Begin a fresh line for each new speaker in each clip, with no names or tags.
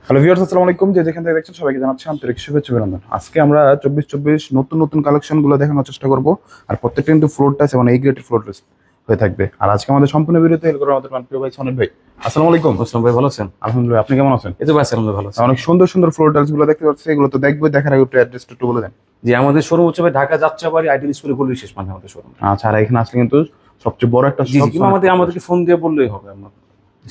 Hello viewers, আসসালামু আলাইকুম। যেখান থেকে দেখছেন সবাইকে জানাচ্ছি আন্তরিক শুভেচ্ছা অভিনন্দন। আজকে আমরা 24 নতুন নতুন কালেকশনগুলো দেখানোর চেষ্টা করব। আর প্রত্যেকটা কিন্তু ফ্লোর টাইলস এবং এই গ্রেডের ফ্লোর টাইলস হয়ে থাকবে। আর আজকে আমাদের সম্পূর্ণ ভিডিওতে হেল্প করবে আমাদের প্রিয় ভাই সোহেল ভাই। আসসালামু আলাইকুম।
আসসালাম ভাই, ভালো আছেন?
আলহামদুলিল্লাহ, আপনি কেমন আছেন?
এই তো ভাই আলহামদুলিল্লাহ ভালো আছি।
অনেক সুন্দর সুন্দর ফ্লোর টাইলস গুলো দেখতে পাচ্ছি, এগুলো তো দেখবো, দেখার আগে একটু অ্যাড্রেসটা একটু বলে দেন।
জি, আমাদের শোরুম হচ্ছে ভাই ঢাকা যাত্রাবাড়ি আইডিয়াল স্কুলের গলির শেষ মাঝে আমাদের শোরুম।
আচ্ছা, আর এখানে আসলে কিন্তু সবচেয়ে বড় একটা
জি জি, কিন্তু আমাদেরকে ফোন দিয়ে বললেই হবে আমরা।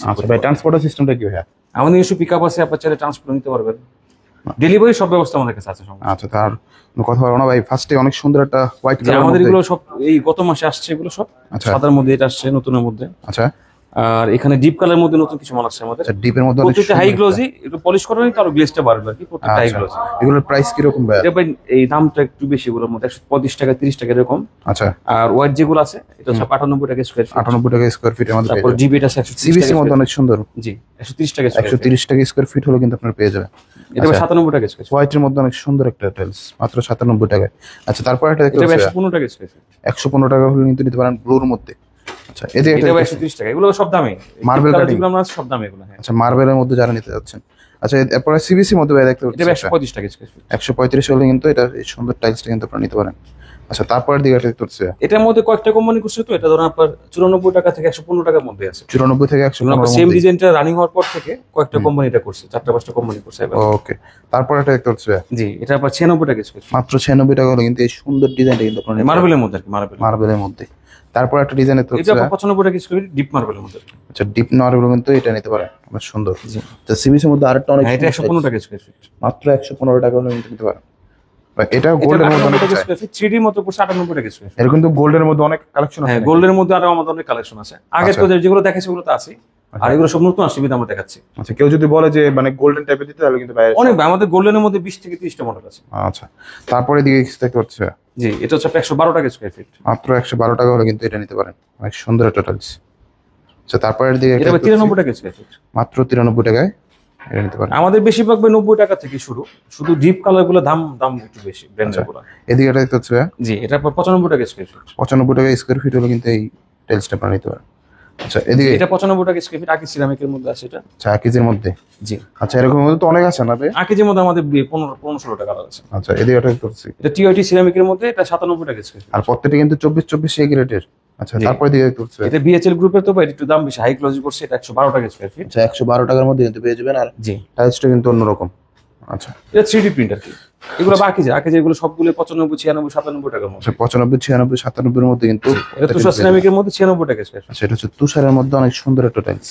আচ্ছা ভাই, ট্রান্সপোর্টের সিস্টেমটা কি ভাই?
আমাদের ইস্যু পিকআপ আছে, আপনার চাইলে ট্রান্সপোর্ট নিতে পারবেন। ডেলিভারি সব ব্যবস্থা আমাদের কাছে আছে।
আচ্ছা, তার কথা বলবো না ভাই। ফার্স্টে অনেক সুন্দর একটা হোয়াইট কালার,
আমাদের এগুলো সব এই গত মাসে আসছে, এগুলো সব
আচ্ছা
সাদার মধ্যে এটা আসছে নতুনের মধ্যে।
আচ্ছা,
আর এখানে ডিপ কালার মধ্যে নতুন কিছু মাল আসছে আমাদের।
ডিপের মধ্যে
প্রত্যেকটা হাই গ্লোজি, একটু পলিশ করা নেই, তার গ্লেজটা বাড়বে আর কি। প্রত্যেকটা হাই গ্লোজি।
এগুলোর প্রাইস কি রকম ভাই?
এটা ভাই এই দামটা একটু বেশি, এগুলোর মধ্যে 125 টাকা 30 টাকা এরকম।
আচ্ছা,
আর ওয়াইট যেগুলো আছে এটা হচ্ছে 98 টাকা স্কয়ার ফিট।
98 টাকা স্কয়ার ফিটের মধ্যে।
তারপর জিবি এটা 130
সিবিসি মধ্যে অনেক সুন্দর।
জি, 130 টাকা স্কয়ার ফিট।
130 টাকা স্কয়ার ফিট হলো কিন্তু আপনারা পেয়ে যাবেন।
এটা 97 টাকা স্কয়ার ফিট।
হোয়াইটের মধ্যে অনেক সুন্দর একটা টাইলস, মাত্র 97 টাকায়। আচ্ছা, তারপর একটা দেখতে
এটা
পাচ্ছি
115 টাকা স্কয়ার ফিট।
115 টাকা হলে কিন্তু নিতে পারেন ব্লুর মধ্যে। আচ্ছা,
এটা 130 টাকা। এগুলো সব দামে,
মার্বেল কাটিং
যেগুলো আমরা সব দামে এগুলো। হ্যাঁ,
আচ্ছা, মার্বেলের মধ্যে যারা নিতে যাচ্ছেন। আচ্ছা, এরপরে সিবিসি মধ্যে ভাই দেখতে পাচ্ছি
এটা 135 টাকা স্কয়ার ফিট।
135 হলে কিন্তু এটা এই সুন্দর টাইলসটা কিন্তু আপনারা নিতে পারেন। আচ্ছা, তারপরের দিকে দেখতে পাচ্ছি
এটার মধ্যে কয়েকটা কোম্পানি করছে, তো এটা ধরুন আপনার 94 টাকা থেকে 115 টাকার মধ্যে আছে।
94 থেকে 115
সেম ডিজাইনটা রানিং হওয়ার পর থেকে কয়েকটা কোম্পানি এটা করছে, 4-5টা কোম্পানি করছে এবার।
ওকে, তারপরে এটা দেখতে পাচ্ছি
জি, এটা আপনার 96 টাকা স্কয়ার ফিট।
মাত্র 96 টাকা হলে কিন্তু এই সুন্দর ডিজাইনটা কিন্তু আপনারা
মার্বেলের মধ্যে আর কি,
মার্বেলের মধ্যে। তারপর একটা ডিজাইন দেখতে
এটা
পাচ্ছি
95 টাকা স্কয়ার ফিট, ডিপ মার্বেলের মধ্যে।
আচ্ছা, ডিপ মার্বেল কিন্তু এটা নিতে পারেন, অনেক সুন্দর। তো সিবিসির মধ্যে আরেকটা অনেক
এটা 115 টাকা স্কয়ার ফিট।
মাত্র 115 টাকা হলে কিন্তু নিতে পারেন। এটা গোল্ডের মধ্যে অনেক
স্কয়ার ফিট, 3D মতো করছে 98 টাকা স্কয়ার ফিট।
এর কিন্তু গোল্ডের মধ্যে অনেক কালেকশন আছে।
হ্যাঁ, গোল্ডের মধ্যে আরো আমাদের অনেক কালেকশন আছে। আগে তো যেগুলো দেখাচ্ছি ওগুলো তো আছে, আর এগুলো সব নতুন আসছে, আমরা দেখাচ্ছি।
আচ্ছা, কেউ যদি বলে যে মানে গোল্ডেন টাইপের দিতে, তাহলে কিন্তু
অনেক আমাদের গোল্ডেনের মধ্যে 20 থেকে 30টা মডেল আছে।
আচ্ছা, তারপরে দিকে দেখতে পাচ্ছি
জি, এটা হচ্ছে 112 টাকা স্কয়ার ফিট।
মাত্র 112 টাকা হলে কিন্তু এটা নিতে পারেন, অনেক সুন্দর একটা টাইলস। আচ্ছা, তারপরের দিকে
এটা 93 টাকা স্কয়ার ফিট।
মাত্র 93 টাকায় এটা নিতে পারেন।
আমাদের বেশিরভাগ 90 টাকা থেকে শুরু, শুধু ডিপ কালার গুলো দাম একটু বেশি ব্র্যান্ডের গুলো।
এদিকে দেখতে পাচ্ছি
জি, এটা 95 টাকা স্কয়ার ফিট।
95 টাকা স্কয়ার ফিট হলে কিন্তু এই টাইলসটা আপনারা নিতে পারেন। আচ্ছা, এদিকে
এটা 95 টাকা স্কয়ার ফিট, আকি সিরামিকের মধ্যে আছে এটা।
আচ্ছা, আকিজের মধ্যে।
জি,
আচ্ছা, এরকম মধ্যে তো অনেক আছে না ভাই?
আকিজের মধ্যে আমাদের 15-16 টাকা আছে।
আচ্ছা, এদিকে দেখতে পাচ্ছি
এটা টিআইটি সিরামিকের মধ্যে, এটা 97 টাকা স্কয়ার ফিট।
আর প্রত্যেকটা কিন্তু 24 এই গ্রেডের। আচ্ছা, তারপরে দিকে দেখতে পাচ্ছি
এটা বিএচএল গ্রুপের, তো একটু দাম বেশি, হাই ক্লোজি করছে, এটা 112 টাকা স্কয়ার ফিট।
আচ্ছা, 112 টাকার মধ্যে কিন্তু পেয়ে যাবেন। আর
জি,
টাইলসটা কিন্তু অন্যরকম। আচ্ছা,
এটা 3D প্রিন্ট আর কি। এগুলো বাকি এগুলো সবগুলো 95, 96, 97 টাকার মধ্যে।
95, 96, 97 এর মধ্যে কিন্তু
এটা তুষার সিরামিকের মধ্যে 96 টাকা স্কয়ার ফিট।
আচ্ছা, এটা হচ্ছে তুষারের মধ্যে অনেক সুন্দর একটা টাইলস।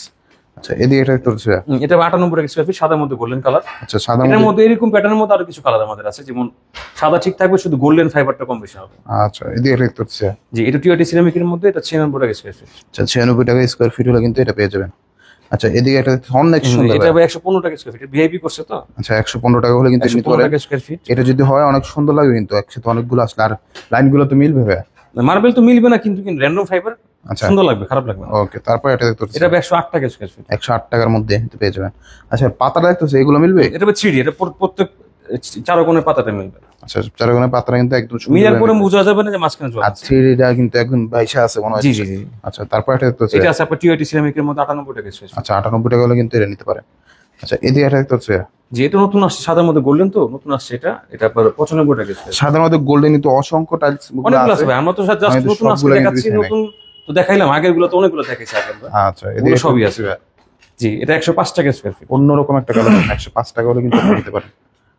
আচ্ছা, এদিকে এটা দেখতে পাচ্ছি
এটা 98 টাকা স্কয়ার ফিট, সাদার মধ্যে গোল্ডেন কালার।
আচ্ছা, সাদা
এর মধ্যে এরকম প্যাটার্নের মধ্যে আরো কিছু কালার আমাদের আছে, যেমন সাদা ঠিক থাকবে, শুধু গোল্ডেন ফাইবারটা কম বেশি হবে।
আচ্ছা, এদিকে এটা দেখতে পাচ্ছি
জি, এটা টিআইটি সিরামিকের মধ্যে, এটা 96 টাকা স্কয়ার ফিট।
আচ্ছা, 96 টাকা স্কয়ার ফিট হলে কিন্তু এটা পেয়ে যাবেন। আচ্ছা, এদিকে এটা অনেক সুন্দর।
এটা 115 টাকা স্কয়ার ফিট, ভিআইপি করছে তো।
আচ্ছা, 115 টাকা হলে কিন্তু নিতে
115
পারেন।
টাকা স্কয়ার ফিট।
এটা যদি হয় অনেক সুন্দর লাগবে, কিন্তু একসাথে অনেকগুলো আসলে আর লাইনগুলো তো মিলবে ভাই।
মার্বেল তো মিলবে না, কিন্তু র্যান্ডম ফাইবার
আচ্ছা,
সুন্দর লাগবে, খারাপ লাগবে না।
ওকে, তারপর এটা দেখতে পাচ্ছি
এটা 108 টাকা স্কয়ার ফিট।
108 টাকার মধ্যে কিন্তু পেয়ে যাবেন। আচ্ছা, পাতাটা দেখতে পাচ্ছি, এগুলো মিলবে?
এটা 3D, এটা প্রত্যেক চার কোণের পাতাটা মিলবে।
আচ্ছা, চারকোণের পাতাটা কিন্তু একদম সুন্দর।
মিলার পরে বোঝা যাবে না যে মাঝখানে জল
আর
আছে।
3Dটা কিন্তু একদম বাইশা আছে মনে হয়।
জি জি জি।
আচ্ছা, তারপর এটা দেখতে পাচ্ছি
এটা আছে আপনার টিআইটি সিরামিকের মধ্যে 98 টাকা স্কয়ার ফিট।
আচ্ছা, 98 টাকা হলে কিন্তু এটা নিতে পারেন। আচ্ছা, এদিকে এটা দেখতে পাচ্ছি
জি, এটা নতুন আসছে, সাদার মধ্যে গোল্ডেন, তো নতুন আসছে এটা। এটা আপনার 95 টাকা স্কয়ার ফিট।
সাধারণত গোল্ডেন কিন্তু অসংখ্য টাইলস
অনেকগুলো আছে ভাই, আমরা তো জাস্ট
আমি তো
নতুন আসছে
সবগুলো
দেখাচ্ছি।
কিন্তু
নতুন তো দেখাইলাম, আগের গুলো তো অনেকগুলো দেখাইছি আগে আমরা।
আচ্ছা, এদিকে
সবই আছে। জি, এটা 105 টাকা স্কয়ার ফিট।
অন্যরকম একটা কালার। 105 টাকা হলে কিন্তু আপনি নিতে পারেন।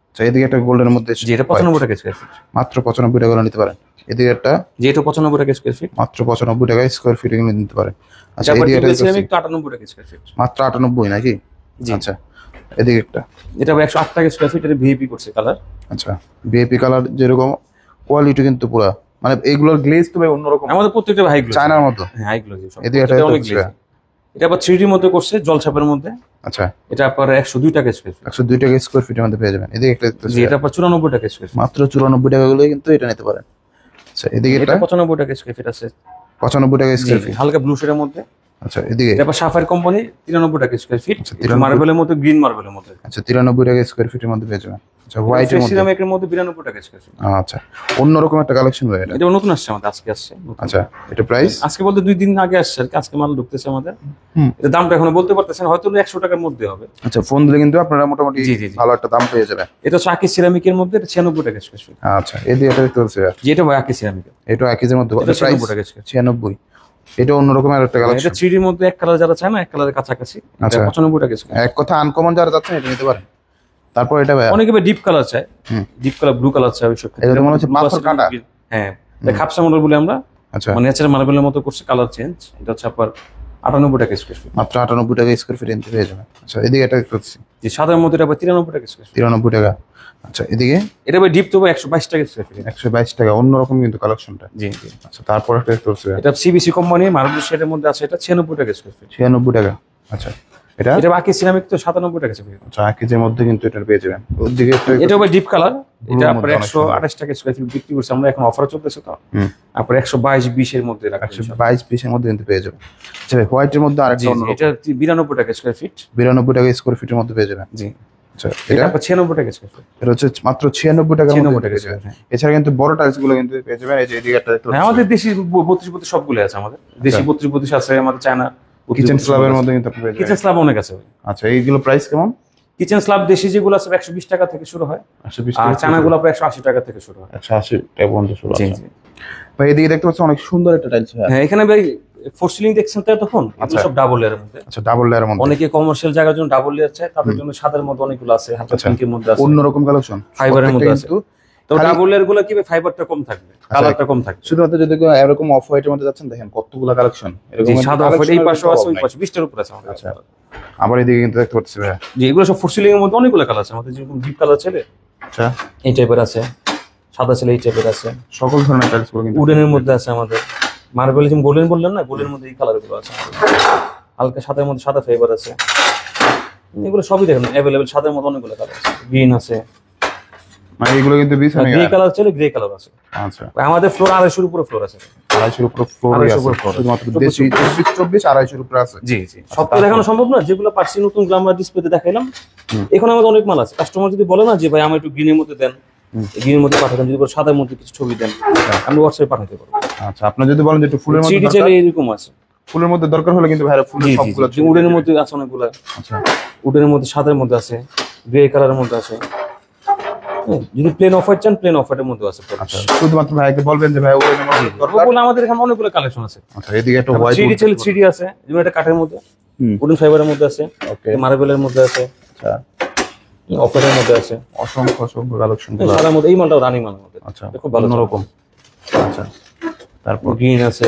আচ্ছা, এদিকে একটা গোল্ডেনের মধ্যে
জি, এটা 95 টাকা স্কয়ার ফিট।
মাত্র 95 টাকা হলে নিতে পারেন। এদিকে একটা
জি, এটা 95 টাকা স্কয়ার ফিট।
মাত্র 95 টাকা স্কয়ার ফিট নিতে পারেন। আচ্ছা,
তারপর
এদিকে
টিআইটি সিরামিক 98 টাকা স্কয়ার ফিট।
মাত্র 98 নাকি?
জি।
আচ্ছা, এদিকে একটা
এটা 108 টাকা স্কয়ার ফিট, এটা ভিআইপি করছে কালার।
আচ্ছা, ভিআইপি কালার, যেরকম কোয়ালিটি কিন্তু পুরা মানে এইগুলোর গ্লেজ তো ভাই অন্যরকম,
আমাদের প্রত্যেকটা হাই গ্লোজি,
চায়নার মতো।
হ্যাঁ হাই গ্লোজি সব।
এদিকে
এটা অনেক গ্লেজি। এটা আবার 3D মধ্যে করছে, জলছাপের মধ্যে।
আচ্ছা,
এটা আপনার 102 টাকা স্কয়ার ফিট।
102 টাকা স্কয়ার ফিটের মধ্যে পেয়ে যাবেন। এদিকে একটা
জি, এটা আপনার 94 টাকা স্কয়ার ফিট।
মাত্র 94 টাকা হলে কিন্তু এটা নিতে পারেন। আচ্ছা, এদিকে
এটা
এটা
95 টাকা স্কয়ার ফিট আছে।
95 টাকা
জি,
স্কয়ার ফিট।
হালকা ব্লু শেডের মধ্যে।
আচ্ছা এদিকে
তারপর সাফার কোম্পানি 93 টাকা স্কয়ার ফিট,
আচ্ছা, 93
মার্বেলের মধ্যে, গ্রিন মার্বেলের মধ্যে।
আচ্ছা 93 টাকা স্কয়ার ফিটের মধ্যে পেয়ে যাবেন। আচ্ছা হোয়াইটের মধ্যে,
সিরামিকের মধ্যে 92 টাকা স্কয়ার ফিট।
আচ্ছা অন্যরকম একটা কালেকশন ভাই এটা।
এটা নতুন আসছে আমাদের, আজকে আসছে নতুন।
আচ্ছা এটা প্রাইস
আজকে বলতে 2 দিন আগে আসছে আর কি, আজকে মাল ঢুকতেছে আমাদের। এটা দামটা এখনো বলতে পারতেছেন, হয়তো 100 টাকার মধ্যে হবে।
আচ্ছা ফোন দিলে কিন্তু আপনারা মোটামুটি
জি, জি, জি।
ভালো একটা দাম পেয়ে যাবেন।
এটা হচ্ছে আকি সিরামিকের মধ্যে, এটা 96 টাকা স্কয়ার ফিট।
আচ্ছা এদিকে এটা দেখতে পাচ্ছি
যেটা ভাই আকি সিরামিকের,
এটা একইজের মধ্যে
এটা
প্রাইস
96 টাকা স্কয়ার।
96। এটা অন্যরকম একটা
এটা
কালেকশন।
3D এর মধ্যে এক কালার যারা চায় না, এক কালারের কাছাকাছি, এটা
আচ্ছা।
95 টাকা স্কয়ার।
এক কথা আনকমন যারা যাচ্ছেন এটা নিতে পারেন। তারপর এটা ভাই
অনেকে ডিপ কালার চায়, ডিপ কালার, ব্লু কালার চায়, ওইসব
এটা তো মনে হচ্ছে পাথর কাটা।
হ্যাঁ, এটা খাপসা মডেল বলে আমরা,
আচ্ছা
মানে ন্যাচারাল মার্বেলের মতো করছে, কালার চেঞ্জ। এটা হচ্ছে আপনার 98 টাকা স্কয়ার ফিট।
মাত্র 98 টাকা স্কয়ার ফিট এনতে পেয়ে যাবেন। আচ্ছা এদিকে এটা দেখতে পাচ্ছি
যে সাদার মধ্যে এটা আবার 93 টাকা স্কয়ার ফিট।
93 টাকা। আচ্ছা এদিকে
এটা ভাই ডিপ তো ভাই 122 টাকা স্কয়ার ফিট।
122 টাকা, অন্যরকম কিন্তু কালেকশনটা।
জি জি।
আচ্ছা তারপর একটা দেখতে পাচ্ছি
এটা সিবিসি কোম্পানি মার্বেল শেডের মধ্যে আছে, এটা 96 টাকা স্কয়ার ফিট।
96 টাকা। আচ্ছা এটা
এটা বাকি সিরামিক তো 97 টাকা স্কয়ার ফিট।
আচ্ছা কেজির মধ্যে কিন্তু এটা পেয়ে যাবেন। ওদিকে একটা
এটা ভাই ডিপ কালার, এটা
এর
আপনার
মধ্যে অনেক সুন্দর।
128 টাকা স্কয়ার ফিট বিক্রি করছে আমরা, এখন অফার চলতেছে তো।
হুম।
আপনার 122-20 এর মধ্যে রাখা।
122 পিসের মধ্যে কিন্তু পেয়ে যাবেন। আচ্ছা হোয়াইটের মধ্যে আরেকটা অন্যরকম
এটা 92 টাকা স্কয়ার ফিট।
92 টাকা স্কয়ার ফিটের মধ্যে পেয়ে যাবেন।
জি।
আচ্ছা
এটা
এটা
আপনার 96 টাকা স্কয়ার ফিট।
এটা হচ্ছে মাত্র 96 টাকার
96
মধ্যে
টাকা
পেয়ে যাবেন। এছাড়া কিন্তু বড় টাইলস গুলো কিন্তু পেয়ে যাবেন। এই যে এদিকে একটা দেখতে
হ্যাঁ, আমাদের দেশি 32 সবগুলো আছে আমাদের, দেশি 32 আছে আমাদের, চায়না
কিচেন স্ল্যাবের মধ্যে কিন্তু আপনি পেয়ে যাবেন।
কিচেন স্ল্যাব অনেক আছে।
আচ্ছা এইগুলো প্রাইস কেমন?
কিচেন স্ল্যাব দেশি যেগুলো আছে 120 টাকা থেকে শুরু হয়,
120
আর
টাকা।
চায়নাগুলো আপনার 180 টাকা থেকে শুরু হয়।
180 টাকা পর্যন্ত শুরু।
জি
আচ্ছা
জি।
ভাই এদিকে দেখতে পাচ্ছেন অনেক সুন্দর একটা টাইলস।
হ্যাঁ, এখানে ভাই ফোর সিলিং দেখছেন তাই, তখন এগুলো
আচ্ছা।
সব ডাবল লেয়ারের মধ্যে।
আচ্ছা ডাবল লেয়ারের মধ্যে
অনেকে কমার্শিয়াল জায়গার জন্য ডাবল লেয়ার চায়, তাদের জন্য সাদার মধ্যে অনেকগুলো আছে, হালকা
আচ্ছা।
পিঙ্কের মধ্যে আছে,
অন্যরকম কালেকশন
ফাইবারের মধ্যে আছে।
কিন্তু
তো
খালি-
ডাবল লেয়ার গুলো কি ফাইবারটা কম থাকবে, কালারটা কম থাকবে।
শুধুমাত্র যদি কেউ এরকম অফ হোয়াইটের মধ্যে যাচ্ছেন দেখেন কতগুলো কালেকশন।
জি, সাদা অফ এই পাশে আছে, ওই পাশে 20টার উপর আছে আমাদের।
আচ্ছা আবার এদিকে কিন্তু দেখতে পাচ্ছি ভাই।
জি, এগুলো সব ফোর সিলিং এর মধ্যে অনেকগুলো কালার আছে আমাদের, যেরকম ডিপ কালার ছেলে
আচ্ছা
এই টাইপের আছে, সাদা ছেলে এই টাইপের আছে,
সকল ধরনের টাইলস গুলো কিন্তু
উডেনের মধ্যে আছে আমাদের, মার্বেল যেমন গোল্ডেন বললেন না, গোল্ডেনের মধ্যে এই কালার গুলো আছে আমাদের। হালকা সাদার মধ্যে সাদা ফাইবার আছে, এগুলো সবই দেখেন অ্যাভেলেবেল। সাদার মধ্যে অনেকগুলো কালার আছে, গ্রিন আছে,
মানে এগুলো কিন্তু বিছানা
গ্রে কালার ছেলে গ্রে কালার আছে।
আচ্ছা
আমাদের ফ্লোর 250 উপরে ফ্লোর আছে।
250 উপর ফ্লোর
250
আছে
উপর floor আছে।
শুধুমাত্র দেশি 24 250 উপরে আছে।
জি জি, সব তো দেখানো সম্ভব না, যেগুলো পারছি নতুন আমরা ডিসপ্লেতে দেখাইলাম। এখন আমাদের অনেক মাল আছে, কাস্টমার যদি বলে না যে ভাই আমার একটু গ্রিনের মধ্যে দেন, গ্রিনের মধ্যে পাঠাতেন, যদি বলে সাদার মধ্যে কিছু ছবি দেন, আমি হোয়াটসঅ্যাপে পাঠাতে পারবো।
আচ্ছা আপনি যদি বলেন যে একটু ফুলের মধ্যে
3D
দরকার,
চাইলে এরকম আছে।
ফুলের মধ্যে দরকার হলে কিন্তু ভাইরা ফুলের
জি জি,
সবগুলো
জি, উডেনের মধ্যে আছে অনেকগুলো,
আচ্ছা
উডেনের মধ্যে সাদার মধ্যে আছে, গ্রে কালারের মধ্যে আছে। হ্যাঁ, যদি প্লেন অফ হোয়াইট চান, প্লেন অফ হোয়াইটের মধ্যে আছে।
আচ্ছা শুধুমাত্র ভাইকে বলবেন যে ভাই ওই দরকার।
ওগুলো আমাদের এখানে অনেকগুলো কালেকশন আছে।
আচ্ছা এদিকে একটা হোয়াইট
3D চাইলে 3D আছে, যেমন এটা কাঠের মধ্যে,
হুম
উডেন ফাইবারের মধ্যে আছে,
ওকে
মার্বেলের মধ্যে আছে,
আচ্ছা
অফ হোয়াইটের মধ্যে আছে,
অসংখ্য অসংখ্য কালেকশন
সাদার মধ্যে। এই মালটাও রানিং মাল আমাদের,
আচ্ছা
এটা খুব ভালো
অন্যরকম। আচ্ছা তারপর
গ্রিন আছে,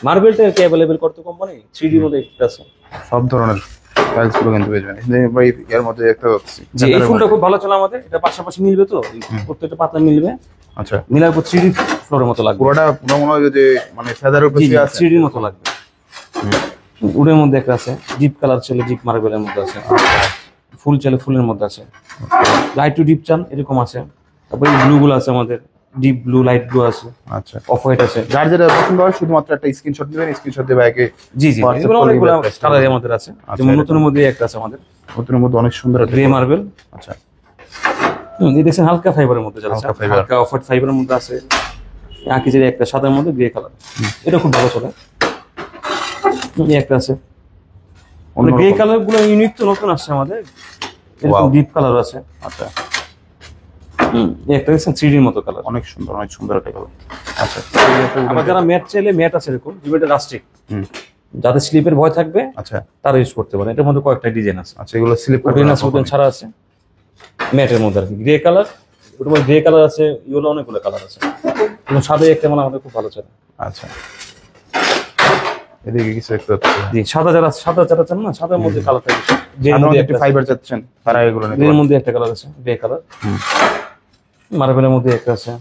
মার্বেলটা কি অ্যাভেলেবেল করতে কোম্পানি 3D মধ্যে একটা আছে।
সব ধরনের টাইলস গুলো কিন্তু পেয়ে যাবেন। এই ভাই এর মধ্যে একটা
যে এই ফুলটা খুব ভালো চলে আমাদের, এটা পাশাপাশি মিলবে তো, এই প্রত্যেকটা পাতা মিলবে,
আচ্ছা
মিলার পর 3D ফ্লোরের মতো লাগবে।
পুরোটা পুরো মনে হয় যে মানে ফেদার উপরে
জি জি,
শুয়ে আছে।
3D মতো লাগবে। উডের মধ্যে একটা আছে, ডিপ কালার চলে ডিপ মার্বেলের মধ্যে আছে, ফুল চলে ফুলের মধ্যে আছে, লাইট টু ডিপ চান এরকম আছে। তারপরে ব্লু গুলো আছে আমাদের, ডিপ ব্লু, লাইট ব্লু আছে,
আচ্ছা
অফ হোয়াইট আছে।
যার যেটা পছন্দ হয় শুধুমাত্র একটা স্ক্রিনশট দিবেন, স্ক্রিনশট দিয়ে ভাইকে
জি জি,
WhatsApp
এগুলো
করে
অনেকগুলো
দিবেন।
কালার আমাদের আছে,
আচ্ছা,
যেমন
এরকম।
নতুনের মধ্যে একটা আছে আমাদের,
নতুনের মধ্যে অনেক সুন্দর একটা
গ্রে মার্বেল।
আচ্ছা
এই দেখছেন হালকা ফাইবারের মধ্যে যাচ্ছে,
হালকা fiber।
হালকা অফ হোয়াইট ফাইবারের মধ্যে আছে, আকিজের একটা সাদার মধ্যে গ্রে কালার, এটা খুব ভালো চলে। এই একটা আছে, মানে গ্রে
অন্যরকম।
কালার গুলো ইউনিক তো, নতুন আসছে আমাদের, এরকম
Wow.
ডিপ কালার আছে।
আচ্ছা
এই একটা দেখছেন 3D এর মতো কালার।
অনেক সুন্দর একটা কালার। আচ্ছা
আবার যারা ম্যাট চাইলে ম্যাট আছে এরকম, যেটা রাস্টিক,
হুম
যাদের স্লিপের ভয় থাকবে
আচ্ছা
তারা ইউজ করতে পারে। এটার মধ্যে কয়েকটা ডিজাইন আছে,
আচ্ছা এগুলো স্লিপ
উডেন আছে, উডেন ছাড়া আছে, ম্যাটের মধ্যে আর কি। গ্রে কালার, ওটার মধ্যে গ্রে কালার আছে, ইয়েলো, অনেকগুলো কালার আছে। এবং সাদা একটা মাল আমাদের খুব ভালো চলে।
আচ্ছা এদিকে কিছু একটা
জি, সাদা যারা চান না, সাদার মধ্যে কালারটা বেশি। গ্রের
সাধারণত
মধ্যে
একটু
একটা
ফাইবার চাচ্ছেন তারা এগুলো নিতে
গ্রের
পারেন।
মধ্যে একটা কালার আছে, গ্রে কালার। মার্বেলের মধ্যে একটা আছে,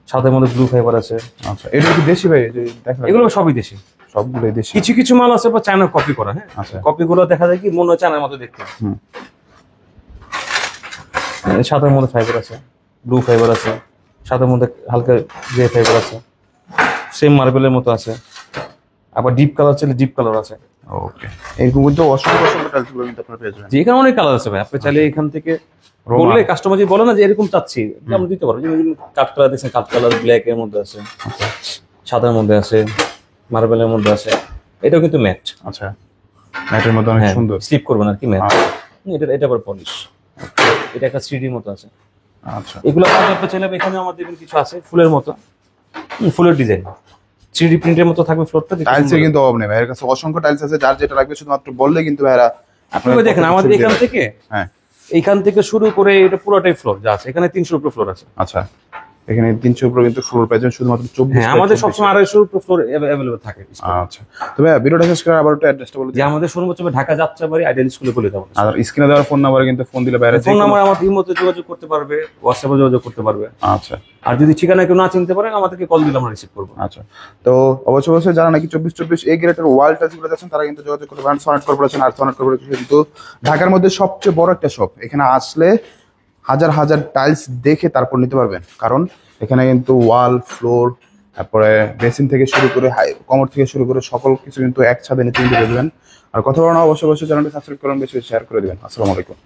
সাদার মধ্যে ব্লু ফাইবার আছে।
আচ্ছা এটা কি দেশি ভাই যে দেখেন
এগুলো সবই দেশি।
সবগুলোই দেশি।
কিছু কিছু মাল আছে বা চায়না কপি করা, হ্যাঁ,
আচ্ছা
কপিগুলো দেখা যায় কি মনে হয় চায়নার মতো দেখতে।
হুম
সাদার মধ্যে ফাইবার আছে, ব্লু ফাইবার আছে, সাদার মধ্যে হালকা গ্রে ফাইবার আছে, সেম মার্বেলের মতো আছে। আবার ডিপ কালার চাইলে ডিপ কালার আছে।
ওকে, এরকম কিন্তু অসংখ্য অসংখ্য টাইলস গুলো কিন্তু আপনারা পেয়ে যাবেন।
যে এখানে অনেক কালার আছে ভাই, আপনি চাইলে এখান থেকে
রোমান।
বললে কাস্টমার যদি বলে না যে এরকম চাচ্ছি, আমরা দিতে পারবো। যেমন কাঠ কালার দেখছেন, কাঠ কালার ব্ল্যাক এর মধ্যে আছে, সাদার মধ্যে আছে, মার্বেলের মধ্যে আছে। এটাও কিন্তু ম্যাট।
আচ্ছা, ম্যাটের মধ্যে অনেক
হ্যাঁ,
সুন্দর।
স্লিপ করবেন আর কি ম্যাট।
আচ্ছা।
এটা আবার পলিশ। এটা একটা 3D মতো আছে।
আচ্ছা,
এগুলো কাজ আপনি চাইলে এখানে আমাদের কিছু আছে ফুলের মতো, ফুলের ডিজাইন 3D প্রিন্টের মতো থাকবে ফ্লোরটা।
টাইলস এর কিন্তু অভাব নেই ভাইয়ের কাছে, অসংখ্য টাইলস আছে। যার যেটা লাগবে শুধুমাত্র বললে কিন্তু ভাইরা
আপনারা দেখেন আমাদের এখান থেকে,
হ্যাঁ,
এইখান থেকে শুরু করে এটা পুরোটাই ফ্লোর যা আছে এখানে 300 উপরে ফ্লোর আছে।
আচ্ছা, এখানে 300 উপরে কিন্তু ফ্লোর পাইছেন শুধুমাত্র 24।
হ্যাঁ, আমাদের সবসময় 250 উপরে ফ্লোর অ্যাভেলেবল থাকে।
আচ্ছা, তো ভাইয়া ভিডিওটা শেষ করে আবার একটু অ্যাড্রেসটা বলে
যে
দিন।
আমাদের শোরুম হচ্ছে ঢাকা যাত্রাবাড়ি আইডিয়াল স্কুলে বলে দেবো।
আর স্ক্রিনে দেওয়ার ফোন নাম্বারে কিন্তু ফোন দিলে বাইরে
ফোন নাম্বার আমার ইমোতে যোগাযোগ করতে পারবে, হোয়াটসঅ্যাপে যোগাযোগ করতে পারবে।
আচ্ছা
আর যদি ঠিকানা কেউ না চিনতে পারে আমাদেরকে কল দিলে আমরা রিসিভ করবো।
আচ্ছা, তো অবশ্যই অবশ্যই যারা নাকি 24 এই গ্রেটের ওয়াল টাইলস গুলো যাচ্ছেন তারা কিন্তু যোগাযোগ করতে পারেন সনেট কর্পোরেশন। আর সনেট কর্পোরেশন কিন্তু ঢাকার মধ্যে সবচেয়ে বড় একটা শপ। এখানে আসলে হাজার হাজার টাইলস দেখে তারপর নিতে পারবেন, কারণ এখানে কিন্তু ওয়াল, ফ্লোর, তারপরে বেসিন থেকে শুরু করে কমর থেকে শুরু করে সকল কিছু কিন্তু এক ছাদে নিচে পেয়ে যাবেন। আর কথা বলা অবশ্যই অবশ্যই চ্যানেলটি সাবস্ক্রাইব করুন, বেশি শেয়ার করে দিবেন। আসসালামু আলাইকুম।